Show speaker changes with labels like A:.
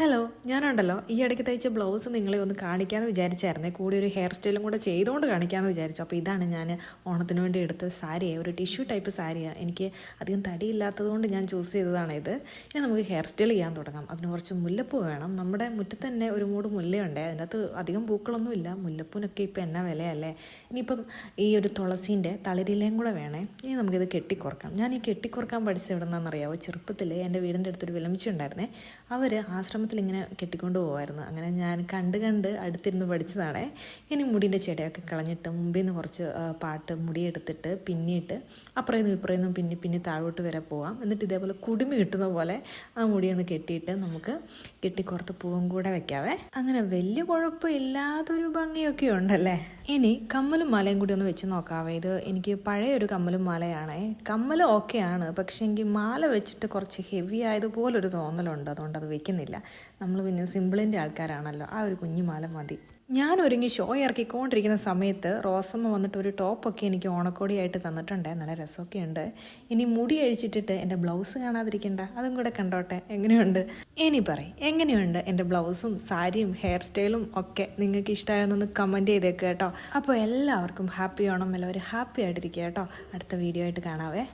A: Hello, ഞാനുണ്ടല്ലോ ഈ ഇടയ്ക്ക് തയ്ച്ച ബ്ലൗസ് നിങ്ങളെ ഒന്ന് കാണിക്കാമെന്ന് വിചാരിച്ചായിരുന്നേ. കൂടി ഒരു ഹെയർ സ്റ്റൈലും കൂടെ ചെയ്തുകൊണ്ട് കാണിക്കാമെന്ന് വിചാരിച്ചു. അപ്പോൾ ഇതാണ് ഞാൻ ഓണത്തിന് വേണ്ടി എടുത്ത സാരിയെ, ഒരു ടിഷ്യൂ ടൈപ്പ് സാരിയാണ്. എനിക്ക് അധികം തടിയില്ലാത്തതുകൊണ്ട് ഞാൻ ചൂസ് ചെയ്തതാണ് ഇത്. ഇനി നമുക്ക് ഹെയർ സ്റ്റൈൽ ചെയ്യാൻ തുടങ്ങാം. അതിന് കുറച്ച് മുല്ലപ്പൂ വേണം. നമ്മുടെ മുറ്റത്ത് തന്നെ ഒരു മൂട് മുല്ലയുണ്ട്. അതിൻ്റെ അകത്ത് അധികം പൂക്കളൊന്നുമില്ല. മുല്ലപ്പൂവിനൊക്കെ ഇപ്പോൾ എന്നാ വിലയല്ലേ. ഇനിയിപ്പം ഈ ഒരു തുളസീൻ്റെ തളിരിലയും കൂടെ വേണേ. ഇനി നമുക്കിത് കെട്ടിക്കുറക്കാം. ഞാൻ ഈ കെട്ടിക്കുറക്കാൻ പഠിച്ചത് എവിടെ നിന്നാണെന്നറിയാമോ? ചെറുപ്പത്തിൽ എൻ്റെ വീടിൻ്റെ അടുത്തൊരു വിലമിച്ചുണ്ടായിരുന്നേ. അവർ ആശ്രമത്തിൽ ഇങ്ങനെ കെട്ടിക്കൊണ്ട് പോകുമായിരുന്നു. അങ്ങനെ ഞാൻ കണ്ട് അടുത്തിരുന്ന് പഠിച്ചതാണേ. ഇനി മുടിൻ്റെ ചെടയൊക്കെ കളഞ്ഞിട്ട് മുമ്പിൽ നിന്ന് കുറച്ച് പാട്ട് മുടിയെടുത്തിട്ട് പിന്നിയിട്ട് അപ്പുറേന്നും ഇപ്പുറേന്നും പിന്നെ താഴോട്ട് വരെ പോവാം. എന്നിട്ട് ഇതേപോലെ കുടുമി കിട്ടുന്ന പോലെ ആ മുടിയൊന്ന് കെട്ടിയിട്ട് നമുക്ക് കെട്ടിക്കുറത്ത് പൂവും കൂടെ വെക്കാവേ. അങ്ങനെ വലിയ കുഴപ്പമില്ലാത്തൊരു ഭംഗിയൊക്കെ ഉണ്ടല്ലേ. ഇനി കമ്മലും മാലയും കൂടി ഒന്ന് വെച്ച് നോക്കാവേ. ഇത് എനിക്ക് പഴയൊരു കമ്മലും മാലയാണേ. കമ്മൽ ഓക്കെയാണ്, പക്ഷേ എങ്കിൽ മാല വെച്ചിട്ട് കുറച്ച് ഹെവി ആയതുപോലൊരു തോന്നലുണ്ട്. അതുകൊണ്ട് അത് വെക്കുന്നില്ല. നമ്മൾ പിന്നെ സിമ്പിളിൻ്റെ ആൾക്കാരാണല്ലോ. ആ ഒരു കുഞ്ഞു മാല മതി. ഞാൻ ഒരുങ്ങി ഷോ ഇറക്കിക്കൊണ്ടിരിക്കുന്ന സമയത്ത് റോസമ്മ വന്നിട്ട് ഒരു ടോപ്പൊക്കെ എനിക്ക് ഓണക്കോടിയായിട്ട് തന്നിട്ടുണ്ട്. നല്ല രസമൊക്കെ ഉണ്ട്. ഇനി മുടി അഴിച്ചിട്ടിട്ട് എൻ്റെ ബ്ലൗസ് കാണാതിരിക്കണ്ട, അതും കൂടെ കണ്ടോട്ടെ എങ്ങനെയുണ്ട്. ഇനി പറയും എങ്ങനെയുണ്ട് എൻ്റെ ബ്ലൗസും സാരിയും ഹെയർ സ്റ്റൈലും ഒക്കെ. നിങ്ങൾക്ക് ഇഷ്ടമായെന്നൊന്ന് കമൻറ്റ് ചെയ്തേക്ക് കേട്ടോ. അപ്പോൾ എല്ലാവർക്കും ഹാപ്പി ഓണം. എല്ലാവരും ഹാപ്പി ആയിട്ടിരിക്കുക കേട്ടോ. അടുത്ത വീഡിയോ ആയിട്ട് കാണാവേ.